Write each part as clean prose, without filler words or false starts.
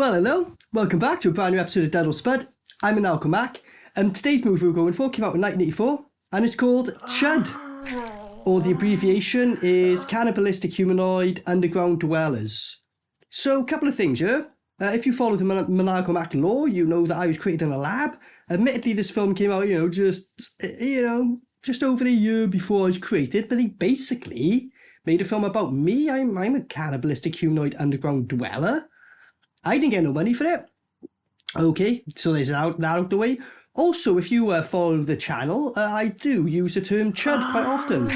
Well, hello, welcome back to a brand new episode of DUD or SPUD. I'm ManiacalMac, and today's movie we're going for came out in 1984, and it's called CHUD, or the abbreviation is Cannibalistic Humanoid Underground Dwellers. So, a couple of things here. If you follow the ManiacalMac lore, you know that I was created in a lab. Admittedly, this film came out, just over a year before I was created, but they basically made a film about me. I'm a cannibalistic humanoid underground dweller. I didn't get no money for it. Okay, so there's that out the way. Also, if you follow the channel, I do use the term CHUD quite often.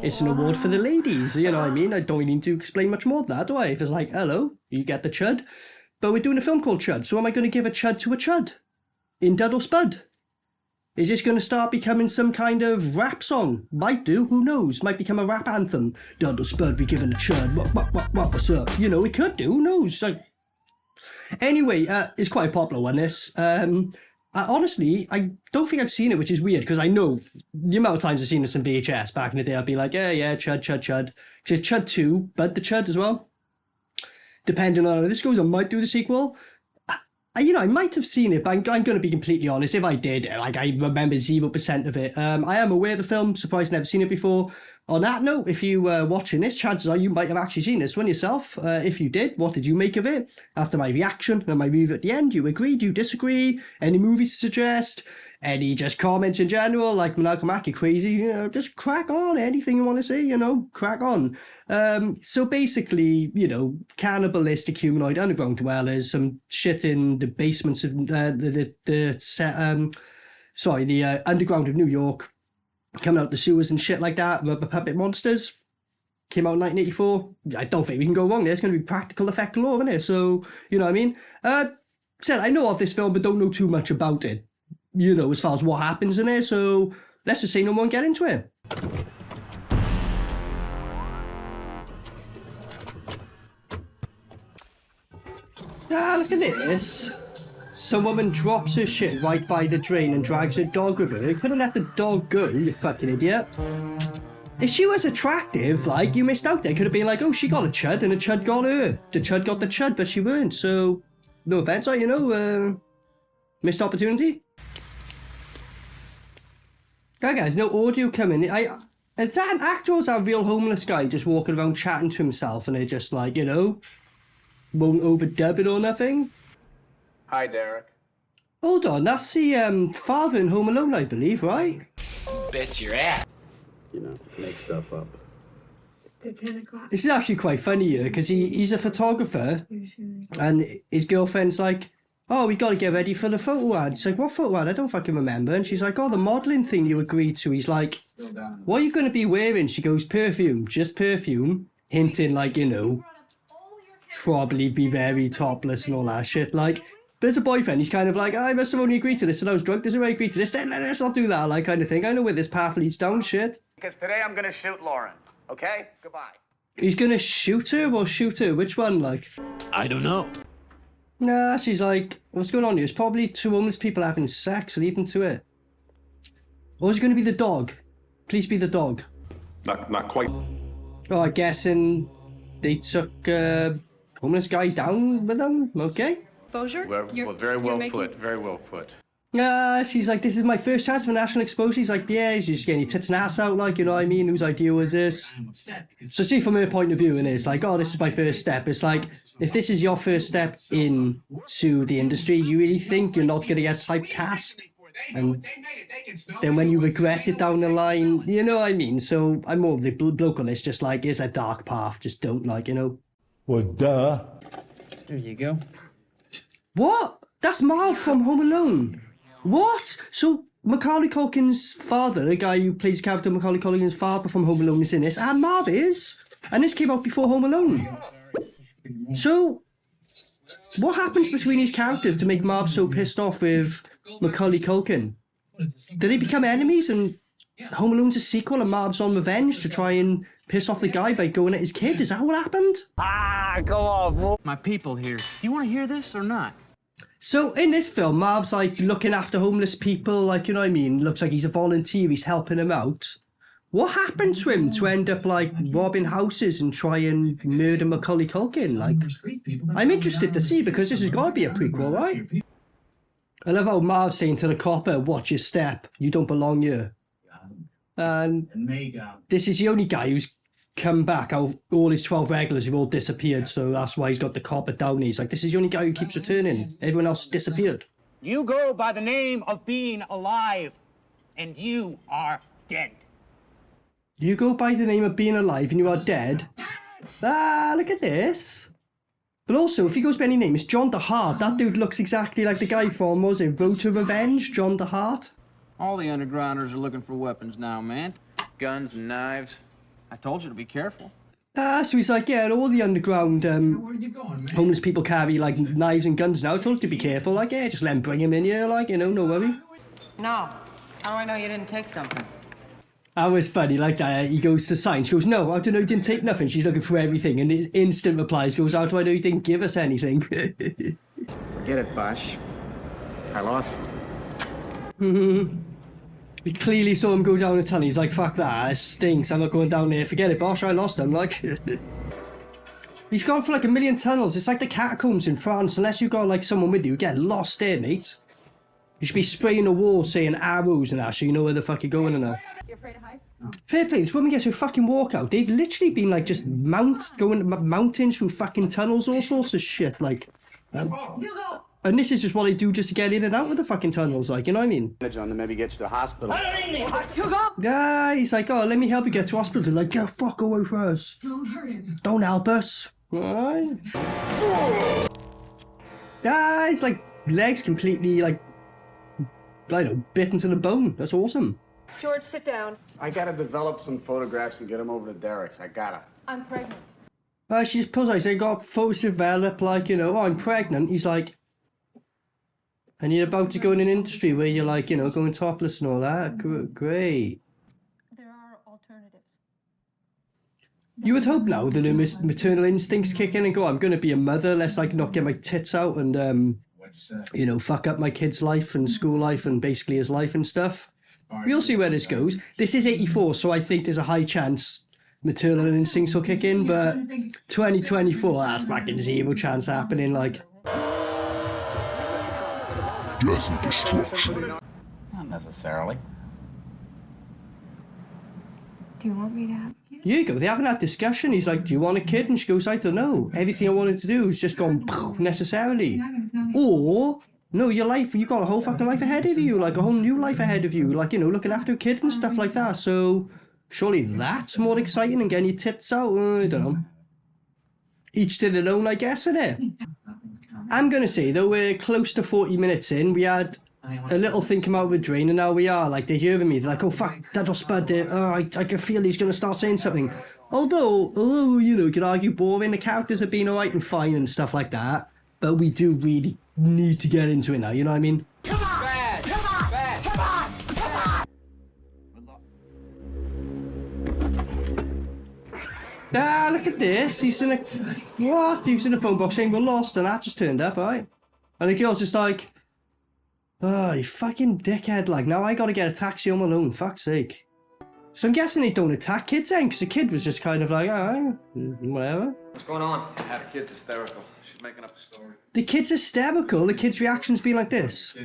It's an award for the ladies, you know what I mean? I don't need to explain much more than that, do I? If it's like, hello, you get the CHUD. But we're doing a film called CHUD, so am I going to give a CHUD to a CHUD? In DUD or SPUD? Is this going to start becoming some kind of rap song? Might do, who knows? Might become a rap anthem. DUD or SPUD, we giving a CHUD, what's up? You know, it could do, who knows? Like, anyway, it's quite a popular one, this. Honestly, I don't think I've seen it, which is weird, because I know the amount of times I've seen this on VHS back in the day, I'd be like, yeah, CHUD. Because it's CHUD 2, but the CHUD as well. Depending on how this goes, I might do the sequel. I might have seen it, but I'm going to be completely honest. If I did, I remember 0% of it. I am aware of the film, surprised I've never seen it before. On that note, if you were watching this, chances are you might have actually seen this one yourself. If you did, what did you make of it? After my reaction and my review at the end, you agree, do you disagree? Any movies to suggest? Any just comments in general, like ManiacalMac, you're crazy, just crack on, anything you want to say, crack on. So basically, cannibalistic humanoid underground dwellers, some shit in the basements of the underground of New York, coming out the sewers and shit like that, rubber puppet monsters. Came out in 1984. I don't think we can go wrong there. It's going to be practical effect galore, isn't it? So, you know what I mean? I know of this film, but don't know too much about it. As far as what happens in it, so let's just say no more and get into it. Look at this. Some woman drops her shit right by the drain and drags her dog with her. You could have let the dog go, you fucking idiot. If she was attractive, you missed out there. Could have been like, oh, she got a CHUD and a CHUD got her. The CHUD got the CHUD, but she weren't, so no offense, missed opportunity. Right, guys, no audio coming. Is that an actor or is that a real homeless guy just walking around chatting to himself and they're just like, won't overdub it or nothing? Hi, Derek. Hold on, that's the father in Home Alone, I believe, right? Bet your ass. Make stuff up. This is actually quite funny here because he's a photographer and his girlfriend's like, oh, we got to get ready for the photo ad. She's like, what photo ad? I don't fucking remember. And she's like, oh, the modelling thing you agreed to. He's like, what are you going to be wearing? She goes, perfume, just perfume. Hinting probably be very topless and all that shit. There's a boyfriend. He's kind of like, I must have only agreed to this and I was drunk. Doesn't really agree to this. Then let's not do that, kind of thing. I know where this path leads down, shit. Because today I'm going to shoot Lauren, okay? Goodbye. He's going to shoot her or shoot her? Which one, I don't know. Nah, she's like, what's going on here? It's probably two homeless people having sex, leave them to it. Or is it going to be the dog? Please be the dog. Not quite. Oh, I'm guessing they took a homeless guy down with them? Okay. Exposure? Very well put, very well put. She's like, this is my first chance for national exposure. He's like, yeah, she's just getting your tits and ass out, you know what I mean? Whose idea was this? So see, from her point of view, and it's like, oh, this is my first step. It's like, if this is your first step into the industry, you really think you're not going to get typecast? And then when you regret it down the line, you know what I mean? So I'm more of the bloke on this, just like, it's a dark path, just don't Well, duh. There you go. What? That's Marv from Home Alone. What? So Macaulay Culkin's father, the guy who plays the character Macaulay Culkin's father from Home Alone is in this, and Marv is? And this came out before Home Alone. So, what happens between these characters to make Marv so pissed off with Macaulay Culkin? Do they become enemies and Home Alone's a sequel and Marv's on revenge to try and piss off the guy by going at his kid? Is that what happened? Go on. My people here. Do you want to hear this or not? So in this film, Marv's looking after homeless people, you know what I mean? Looks like he's a volunteer, he's helping them out. What happened to him to end up like robbing houses and try and murder Macaulay Culkin? Like, I'm interested to see because this has got to be a prequel, right? I love how Marv's saying to the copper, "Watch your step. You don't belong here." And this is the only guy who's come back. All his 12 regulars have all disappeared, so that's why he's got the copper down. He's like, this is the only guy who keeps returning. Everyone else disappeared. You go by the name of being alive, and you are dead. You go by the name of being alive and you are dead? Ah, look at this. But also, if he goes by any name, it's John DeHart. That dude looks exactly like the guy from, what was it, Road to Revenge? John DeHart? All the undergrounders are looking for weapons now, man. Guns and knives. I told you to be careful. Ah, so he's like, yeah, all the underground homeless people carry, like, knives and guns now. I told you to be careful. Like, yeah, just let him bring him in here, like, you know, no worry. No. How do I know you didn't take something? That was funny, like that. He goes to sign. She goes, no, I don't know, you didn't take nothing. She's looking for everything. And his instant replies goes, how do I know you didn't give us anything? Forget it, Bosh. I lost. We clearly saw him go down the tunnel. He's like, fuck that, it stinks. I'm not going down there. Forget it, Bosh, I lost him. Like, he's gone for like 1 million tunnels. It's like the catacombs in France. Unless you've got like someone with you, get lost there, mate. You should be spraying the wall saying arrows and that so you know where the fuck you're going and that. You're afraid of heights? Fair play, this woman gets her fucking walkout. They've literally been like just going mountains through fucking tunnels, all sorts of shit. Like, and this is just what they do just to get in and out of the fucking tunnels, like, you know what I mean? On them, maybe get you to the hospital. Yeah, he's like, oh, let me help you get to hospital. They're like, get fuck away from us. Don't hurt him. Don't help us. Right? Yeah, he's like, legs completely, like, I don't know, bitten to the bone. That's awesome. George, sit down. I gotta develop some photographs and get them over to Derek's. I gotta. I'm pregnant. She just pulls out, they got photos developed, like, you know, oh, I'm pregnant. He's like, and you're about to go in an industry where you're like, you know, going topless and all that. Great. There are alternatives. You would hope now that the maternal instincts kick in and go, I'm going to be a mother, let's like not get my tits out and, you know, fuck up my kid's life and school life and basically his life and stuff. We'll see where this goes. This is 84, so I think there's a high chance maternal instincts will kick in, but 2024, that's fucking zero chance happening, like. Death and destruction. Not necessarily. Do you want me to have you? Here you go, they haven't had discussion. He's like, do you want a kid? And she goes, I don't know. Everything I wanted to do is just gone necessarily. Or, no, your life, you got a whole fucking life ahead of you, like a whole new life ahead of you, like, you know, looking after a kid and stuff like that. So, surely that's more exciting than getting your tits out. I don't know. Each to their own, I guess, innit? I'm going to say, though, we're close to 40 minutes in. We had a little think him out of the drain, and now we are. Like, they're hearing me. They're like, oh, fuck, that Spud there. Oh, I can feel he's going to start saying something. Although, you know, you could argue boring. The characters have been all right and fine and stuff like that. But we do really need to get into it now, you know what I mean? Come on! Bad! Come on! Bad! Come on! Come on! Ah, look at this. He's in a... What? He's in a phone box saying we're lost, and that just turned up, right? And the girl's just like... Oh, you fucking dickhead. Like, now I gotta get a taxi home alone. Fuck's sake. So I'm guessing they don't attack kids then, because the kid was just kind of like, alright, whatever. What's going on? The kid's hysterical. She's making up a story. The kid's hysterical? The kid's reaction's been like this?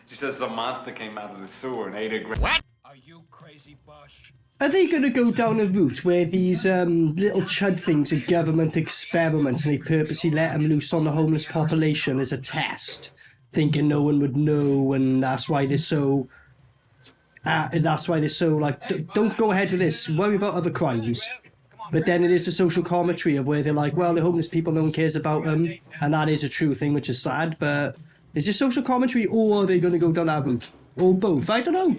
She says a monster came out of the sewer and ate her. What? Are you crazy, Bosh? Are they going to go down a route where these little CHUD things are government experiments and they purposely let them loose on the homeless population as a test, thinking no one would know, and that's why they're so... like, don't go ahead with this, worry about other crimes. But then it is the social commentary of where they're like, well, the homeless people, no one cares about them, and that is a true thing, which is sad, but is this social commentary, or are they going to go down that route? Or both? I don't know.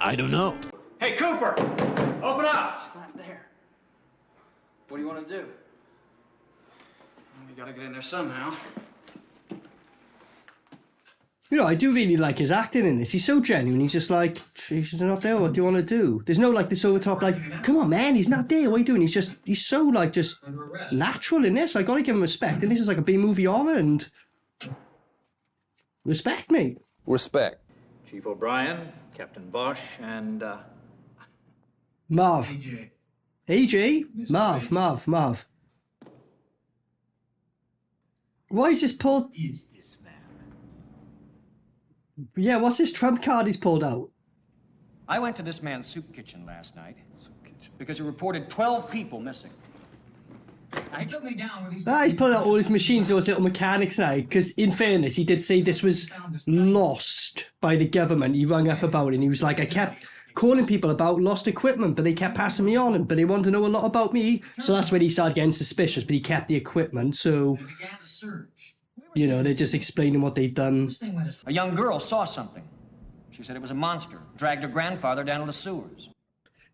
I don't know. Hey, Cooper! Open up! It's not there. What do you want to do? We gotta get in there somehow. You know, I do really like his acting in this. He's so genuine. He's just like, she's not there. What do you want to do? There's no like this over top like, come on, man, he's not there. What are you doing? He's so like just natural in this. I gotta give him respect. And this is like a B-movie horror and respect, mate. Respect. Chief O'Brien, Captain Bosch, and Marv. AJ? Marv. Why is this pulled? Is this man? Yeah, what's this trump card he's pulled out? I went to this man's soup kitchen last night because he reported 12 people missing. He took me down with these. He's pulling out all his machines, those little mechanics now. Because in fairness, he did say this was lost by the government. He rung up about it and he was like, I kept calling people about lost equipment, but they kept passing me on, but they wanted to know a lot about me. So that's when he started getting suspicious, but he kept the equipment. So, you know, they're just explaining what they've done. A young girl saw something. She said it was a monster, dragged her grandfather down to the sewers.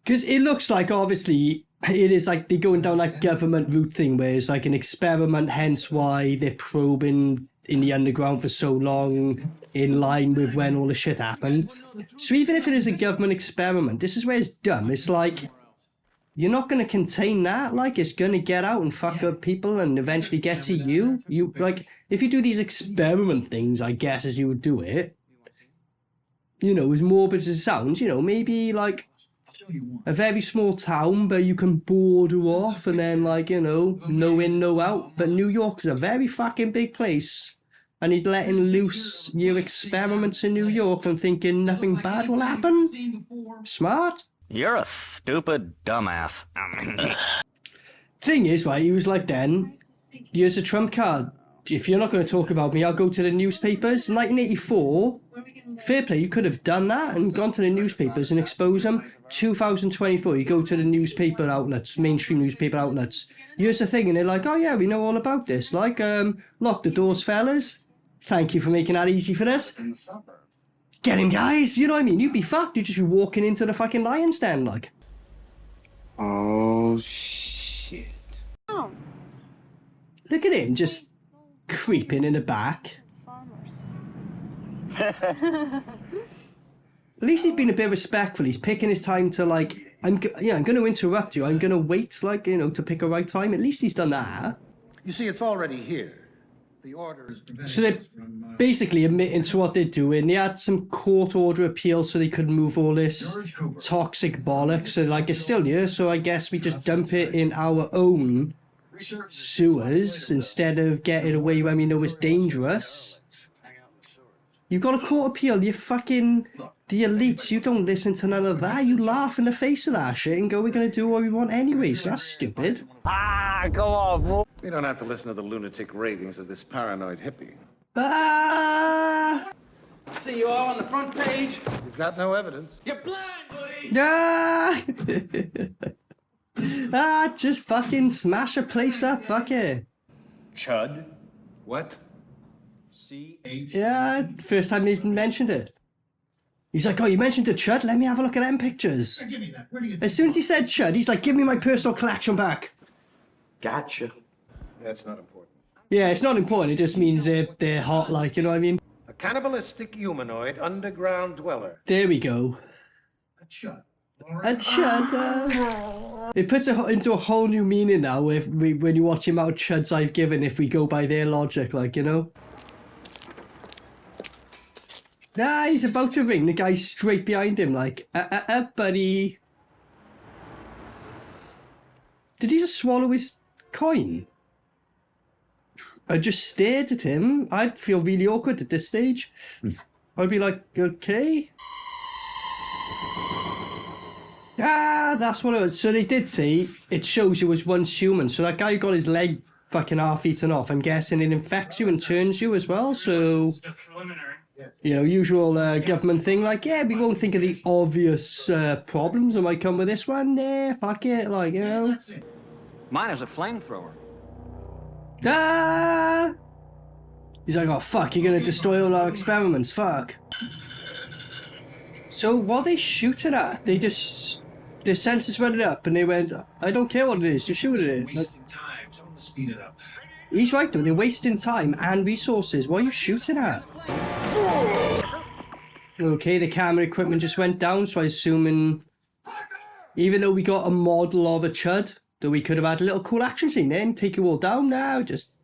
Because it looks like, obviously, it is like they're going down that government route thing where it's like an experiment, hence why they're probing in the underground for so long, in line with when all the shit happened. So even if it is a government experiment, this is where it's dumb. It's like, you're not going to contain that. Like, it's going to get out and fuck up people and eventually get to you. You, like, if you do these experiment things, I guess, as you would do it, you know, as morbid as it sounds, you know, maybe like a very small town, but you can border off and then, like, you know, no in, no out. But New York is a very fucking big place. And he'd letting loose your experiments in New York and thinking nothing bad will happen. Smart. You're a stupid dumbass. Thing is, right, he was like, then, here's a trump card. If you're not going to talk about me, I'll go to the newspapers. In 1984, fair play, you could have done that and gone to the newspapers and exposed them. 2024, you go to the newspaper outlets, mainstream newspaper outlets. Here's the thing, and they're like, oh yeah, we know all about this. Like, lock the doors, fellas. Thank you for making that easy for us. Get him, guys. You know what I mean? You'd be fucked. You'd just be walking into the fucking lion's den, like. Oh, shit. Look at him, just creeping in the back. At least he's been a bit respectful. He's picking his time to, like, I'm going to interrupt you. I'm going to wait, like, you know, to pick a right time. At least he's done that. You see, it's already here. The order is So they're basically admitting to what they're doing. They had some court order appeal so they couldn't move all this toxic bollocks. So, like, it's still here, so I guess we just dump it in our own sewers instead of getting away when we know it's dangerous. You've got a court appeal, you're fucking the elites. You don't listen to none of that. You laugh in the face of that shit and go, we're going to do what we want anyway. So that's stupid. Go on, fool. We don't have to listen to the lunatic ravings of this paranoid hippie. See you all on the front page. We've got no evidence. You're blind, buddy. Just fucking smash a place up, fuck it. CHUD? What? C.H.U.D. Yeah, first time they even mentioned it. He's like, oh, you mentioned the CHUD? Let me have a look at them pictures. Give me that. Where do you think? As soon as he said CHUD, he's like, give me my personal collection back. Gotcha. That's not important. Yeah, it's not important. It just means they're hot, like, you know what I mean? A cannibalistic humanoid underground dweller. There we go. A CHUD. A CHUD. It puts it into a whole new meaning now when you watch the amount of CHUDs I've given if we go by their logic, like, you know? He's about to ring. The guy's straight behind him, like, buddy. Did he just swallow his coin? I just stared at him. I'd feel really awkward at this stage. I'd be like, okay. That's what it was. So they did say it shows you was once human. So that guy who got his leg fucking half eaten off, I'm guessing it infects you and turns you as well. So, you know, usual government thing, like, yeah, we won't think of the obvious problems that might come with this one. Nah, fuck it, like, you know. Mine is a flamethrower. He's like, oh fuck, you're gonna destroy all our experiments, fuck. So what are they shooting at? They just, their sensors went up and they went, I don't care what it is, just shoot it. Wasting time. Tell them to speed it up. He's right though, they're wasting time and resources. What are you shooting at? Okay, the camera equipment just went down, so I assuming, even though we got a model of a CHUD, that we could have had a little cool action scene there and take you all down now, just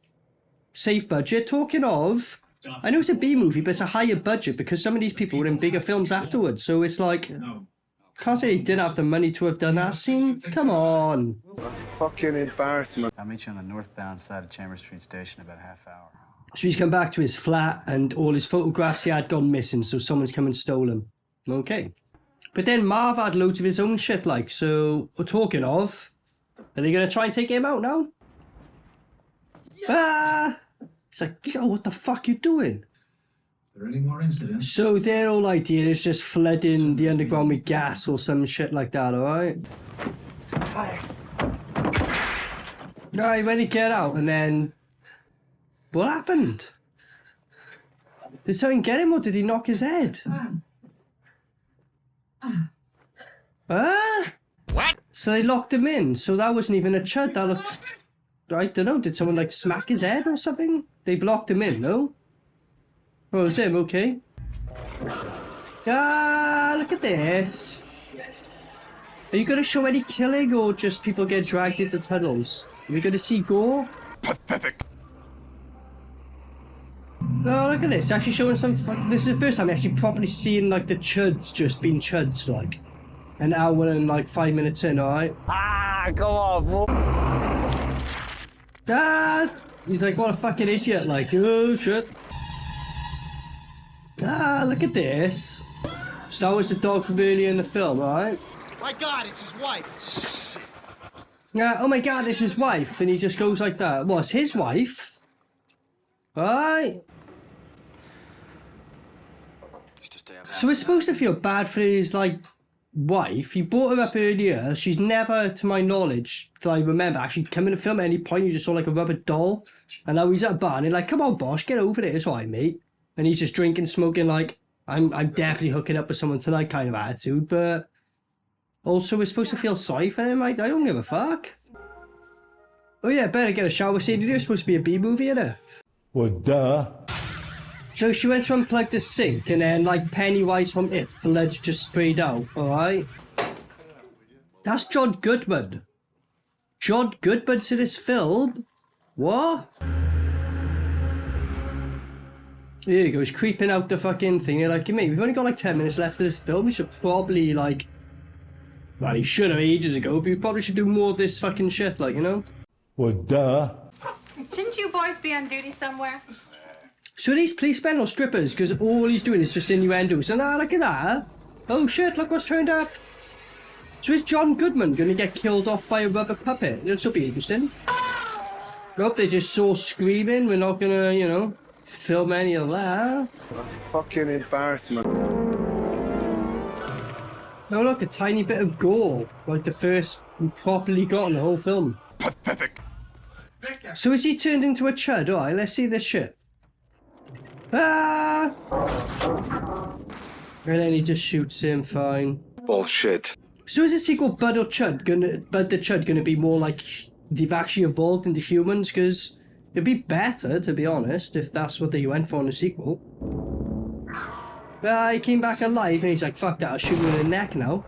save budget. Talking of, I know it's a B movie, but it's a higher budget because some of these people were in bigger films afterwards, so it's like, Can't say he didn't have the money to have done that scene. Come on. What fucking embarrassment. I'll meet you on the northbound side of Chambers Street Station in about a half hour. So he's come back to his flat and all his photographs he had gone missing, so someone's come and stole them. Okay. But then Marv had loads of his own shit, like, so, talking of, are they going to try and take him out now? Ah! It's like, yo, what the fuck you doing? Are there any more incidents? So their whole idea is just flooding the underground with gas or some shit like that, alright? Right, when he get out and then... What happened? Did something get him or did he knock his head? What? So they locked him in, so that wasn't even a CHUD, that looked... I don't know, did someone like smack his head or something? They've locked him in, no? Oh, it's him, okay. Ah, look at this. Are you going to show any killing or just people get dragged into tunnels? Are we going to see gore? Pathetic. Oh, look at this. It's actually showing some... This is the first time I'm actually properly seeing, like, the CHUDs just being CHUDs, like. An hour and, like, 5 minutes in, alright? Ah, come on, fool. Ah! He's like, what a fucking idiot, like, oh, shit. Ah, look at this. So was the dog from earlier in the film, alright? My God, it's his wife. Yeah, oh my God, it's his wife. And he just goes like that. Well, it's his wife. Alright? So we're supposed to feel bad for his, like, wife. He brought her up earlier. She's never, to my knowledge, that I remember, actually come in the film at any point. You just saw, like, a rubber doll. And now he's at a bar and he's like, come on, boss, get over it. It's alright, mate. And he's just drinking, smoking, like, I'm definitely hooking up with someone tonight kind of attitude. But also, we're supposed to feel sorry for him. Like, I don't give a fuck. Oh yeah, better get a shower scene. It's supposed to be a B-movie, isn't it? Well, duh. So she went to unplug the sink and then, like, Pennywise from It, blood just sprayed out, alright? That's John Goodman. John Goodman's in this film? What? There you go, he's creeping out the fucking thing. You're like, mate, we've only got like 10 minutes left of this film. We should probably, like... Well, he should have ages ago, but we probably should do more of this fucking shit, like, you know? Well, duh. Shouldn't you boys be on duty somewhere? So these policemen or strippers, because all he's doing is just innuendos. And look at that. Oh shit, look what's turned up. So is John Goodman going to get killed off by a rubber puppet? This will be interesting. Nope, they just saw screaming. We're not going to, you know, film any of that. What fucking embarrassment. Oh look, a tiny bit of gore. Like the first we properly got in the whole film. Pathetic. So is he turned into a CHUD? Alright, let's see this shit. Ah! And then he just shoots him, fine. Bullshit. So is the sequel Bud the CHUD gonna be more like they've actually evolved into humans? Because it'd be better, to be honest, if that's what they went for in the sequel. He came back alive and he's like, fuck that, I'll shoot him in the neck now.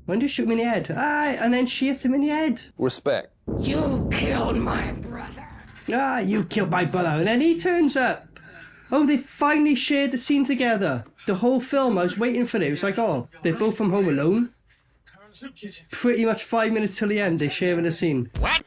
Why don't you shoot me in the head? And then she hit him in the head. Respect. You killed my brother. You killed my brother. And then he turns up. Oh, they finally shared the scene together. The whole film, I was waiting for it. It was like, oh, they're both from Home Alone. Pretty much 5 minutes till the end, they're sharing a scene. What?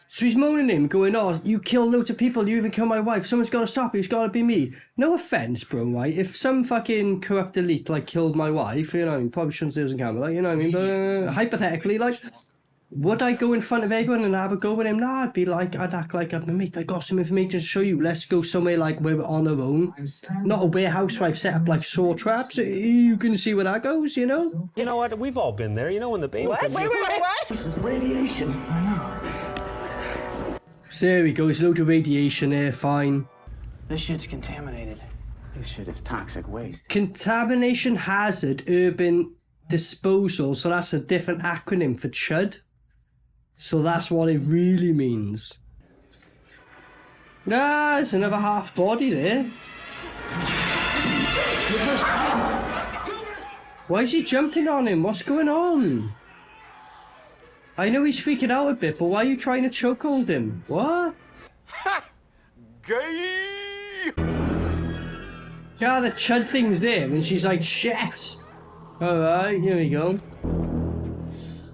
So he's moaning him, going, oh, you killed loads of people, you even killed my wife, someone's got to stop you, it's got to be me. No offence, bro, right? If some fucking corrupt elite, like, killed my wife, you know what I mean, probably shouldn't say it was on camera, like, you know what I mean, but hypothetically, like, would I go in front of everyone and have a go with him? No, I'd be like, I'd act like, mate, I got some information to show you, let's go somewhere, like, where we're on our own. Not a warehouse where I've set up, like, saw traps, you can see where that goes, you know? You know what, we've all been there, you know when the baby... What? Wait, what? This is radiation, I know. So there we go, there's a load of radiation there, fine. This shit's contaminated. This shit is toxic waste. Contamination Hazard Urban Disposal, so that's a different acronym for CHUD. So that's what it really means. There's another half body there. Why is he jumping on him? What's going on? I know he's freaking out a bit, but why are you trying to chokehold him? What? Ha! Gay! Yeah, the CHUD thing's there, and she's like, shit. Alright, here we go.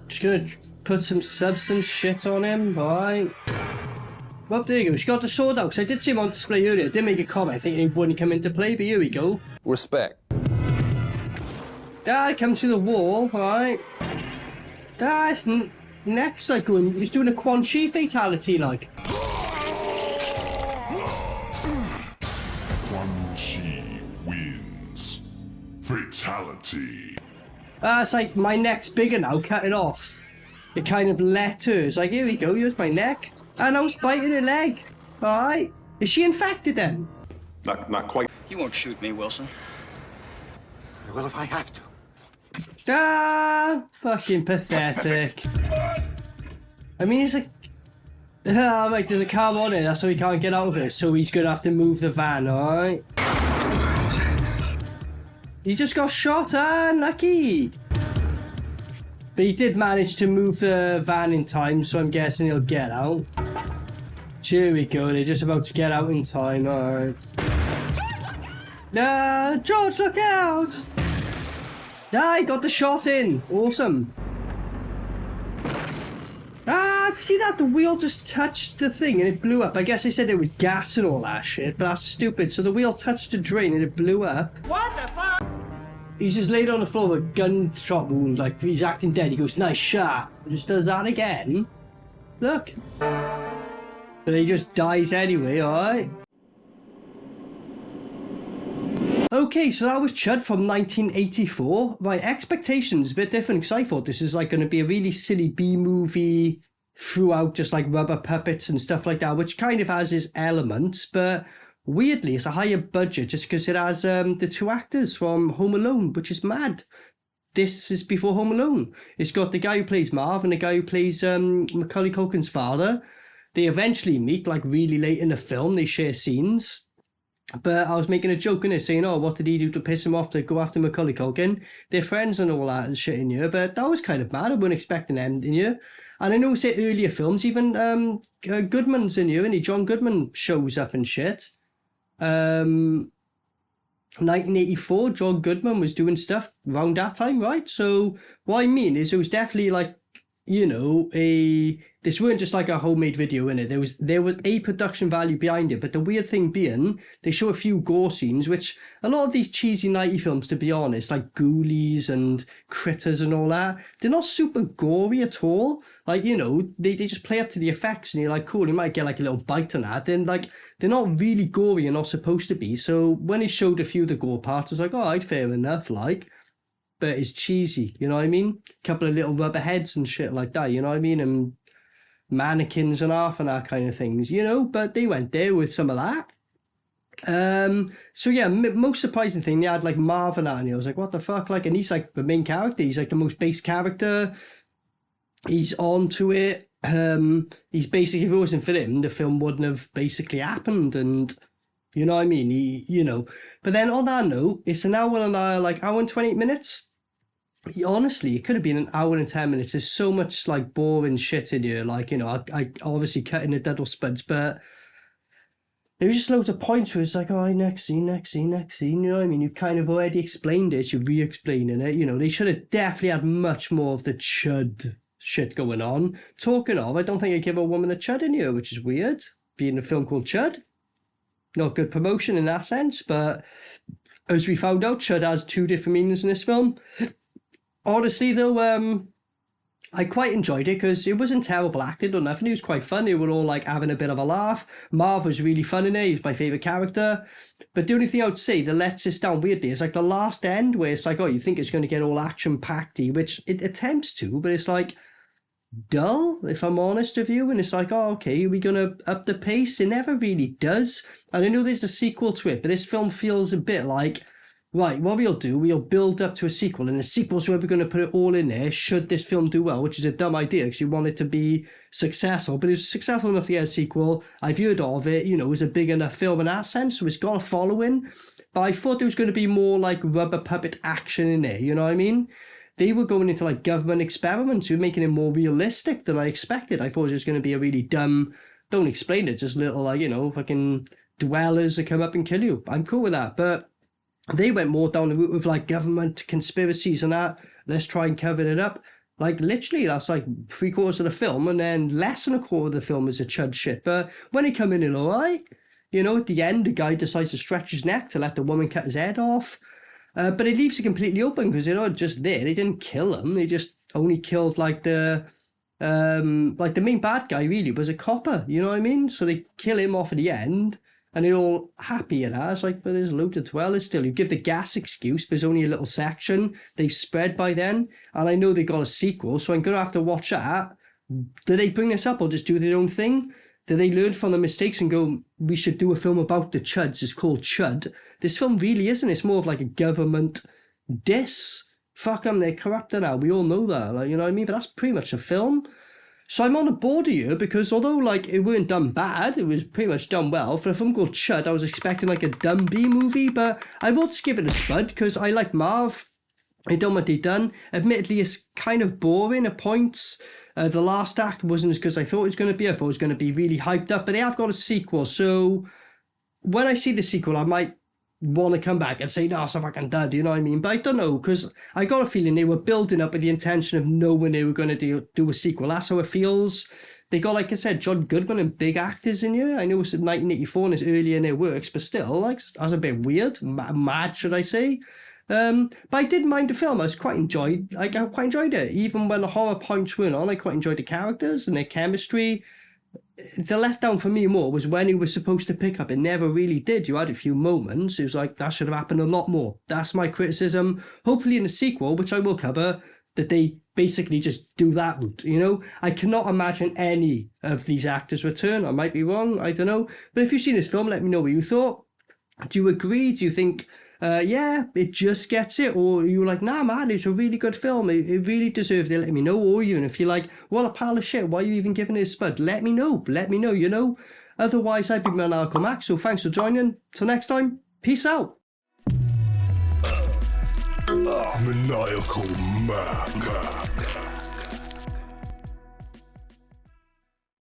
Just gonna put some substance shit on him, alright. Well, there you go, she got the sword out, because I did see him on display earlier. I did make a comment thinking it wouldn't come into play, but here we go. Respect. Ah, it comes through the wall, alright. Ah, it's next, like, going, he's doing a Quan Chi fatality, like. Quan Chi wins. Fatality. Ah, it's like, my neck's bigger now, cut it off. It kind of let her. It's like, here we go, here's my neck. And I was biting her leg. Alright. Is she infected then? Not quite. You won't shoot me, Wilson. I will if I have to. Ah, fucking pathetic. I mean, it's like, like there's a car on it, that's why he can't get out of it, so he's gonna have to move the van, alright? He just got shot, unlucky. But he did manage to move the van in time, so I'm guessing he'll get out. Here we go, they're just about to get out in time, alright. George, look out! Ah, he got the shot in. Awesome. Ah, see that? The wheel just touched the thing and it blew up. I guess they said it was gas and all that shit, but that's stupid. So the wheel touched the drain and it blew up. What the fuck? He's just laid on the floor with a gunshot wound, like he's acting dead. He goes, nice shot. He just does that again. Look. But he just dies anyway, alright? Okay, so that was CHUD from 1984. My expectations a bit different because I thought this is like going to be a really silly B-movie throughout, just like rubber puppets and stuff like that, which kind of has its elements, but weirdly it's a higher budget just because it has the two actors from Home Alone, which is mad. This is before Home Alone. It's got the guy who plays Marv and the guy who plays Macaulay Culkin's father. They eventually meet like really late in the film. They share scenes. But I was making a joke in it, saying, oh, what did he do to piss him off to go after Macaulay Culkin? They're friends and all that and shit in here, but that was kind of mad. I wasn't expecting them in here. And I know, say, earlier films, even Goodman's in here, and John Goodman shows up and shit. 1984, John Goodman was doing stuff around that time, right? So what I mean is it was definitely like, you know, this weren't just like a homemade video in it. There was a production value behind it, but the weird thing being they show a few gore scenes, which a lot of these cheesy 90 films, to be honest, like Ghoulies and Critters and all that, they're not super gory at all. Like, you know, they just play up to the effects and you're like, cool, you might get like a little bite on that. Then like they're not really gory and not supposed to be. So when he showed a few of the gore parts, I was like, all right, fair enough, like. But it's cheesy, you know what I mean? A couple of little rubber heads and shit like that, you know what I mean? And mannequins and half and that kind of things, you know? But they went there with some of that. So yeah, most surprising thing, they had like Marv and that, and I was like, what the fuck? Like, and he's like the main character. He's like the most base character. He's on to it. He's basically, if it wasn't for him, the film wouldn't have basically happened. And you know what I mean? You know. But then on that note, it's an hour and hour and 28 minutes. Honestly, it could have been an hour and 10 minutes. There's so much like boring shit in here. Like, you know, I obviously cut in the DUD spuds, but there was just loads of points where it's like, oh, next scene. You know what I mean? You've kind of already explained it. You're re-explaining it. You know, they should have definitely had much more of the CHUD shit going on. Talking of, I don't think I give a woman a CHUD in here, which is weird. Being a film called CHUD. Not good promotion in that sense, but as we found out, CHUD has two different meanings in this film. Honestly, though, I quite enjoyed it because it wasn't terrible acted or nothing. It was quite fun. They were all like having a bit of a laugh. Marv was really fun in it. He's my favourite character. But the only thing I would say that lets this down weirdly is like the last end where it's like, oh, you think it's going to get all action-packedy, which it attempts to, but it's like dull, if I'm honest with you. And it's like, oh, okay, are we going to up the pace? It never really does. And I know there's a sequel to it, but this film feels a bit like, right, what we'll do, we'll build up to a sequel, and the sequel's where we're going to put it all in there, should this film do well, which is a dumb idea, because you want it to be successful, but it was successful enough to get a sequel. I've heard of it, you know, it was a big enough film in that sense, so it's got a following, but I thought there was going to be more, like, rubber puppet action in there, you know what I mean? They were going into, like, government experiments, who were making it more realistic than I expected. I thought it was just going to be a really dumb, don't explain it, just little, like, you know, fucking dwellers that come up and kill you. I'm cool with that, but They went more down the route of like government conspiracies and that. Let's try and cover it up. Like literally, that's like 3/4 of the film, and then less than a quarter of the film is a chud shit. But when they come in, it's alright. You know, at the end, the guy decides to stretch his neck to let the woman cut his head off. But it leaves it completely open because they're not just there. They didn't kill him. They just only killed like the main bad guy really was a copper. You know what I mean? So they kill him off at the end. And they're all happy at that. It's like, but there's loads as well. It's still, you give the gas excuse, but there's only a little section. They've spread by then. And I know they got a sequel, so I'm going to have to watch that. Do they bring this up or just do their own thing? Do they learn from the mistakes and go, we should do a film about the CHUDs? It's called CHUD. This film really isn't. It's more of like a government diss. Fuck them, they're corrupt now. We all know that. Like, you know what I mean? But that's pretty much a film. So I'm on the border here because although like it weren't done bad, it was pretty much done well. For a film called CHUD, I was expecting like a dumb B movie, but I will just give it a spud because I like Marv. I don't know what they've done. Admittedly, it's kind of boring at points. The last act wasn't as good as I thought it was going to be. I thought it was going to be really hyped up, but they have got a sequel. So when I see the sequel, I might want to come back and say, no, it's a fucking dud, you know what I mean? But I don't know, because I got a feeling they were building up with the intention of knowing they were going to do a sequel. That's how it feels. They got, like I said, John Goodman and big actors in here. I know it's 1984 and it's early in their works, but still, like, that's a bit weird. Mad, should I say? But I did mind the film. I quite enjoyed it. Even when the horror points weren't on, I quite enjoyed the characters and their chemistry. The letdown for me more was when he was supposed to pick up. It never really did. You had a few moments. It was like, that should have happened a lot more. That's my criticism. Hopefully in the sequel, which I will cover, that they basically just do that route, you know? I cannot imagine any of these actors return. I might be wrong. I don't know. But if you've seen this film, let me know what you thought. Do you agree? Do you think, yeah, it just gets it? Or you're like, nah, man, it's a really good film. It really deserved it. Let me know. Or even if you're like, well, a pile of shit, why are you even giving it a spud? Let me know. Let me know, you know? Otherwise, I've been ManiacalMac, so thanks for joining. Till next time, peace out. Maniacal Mac.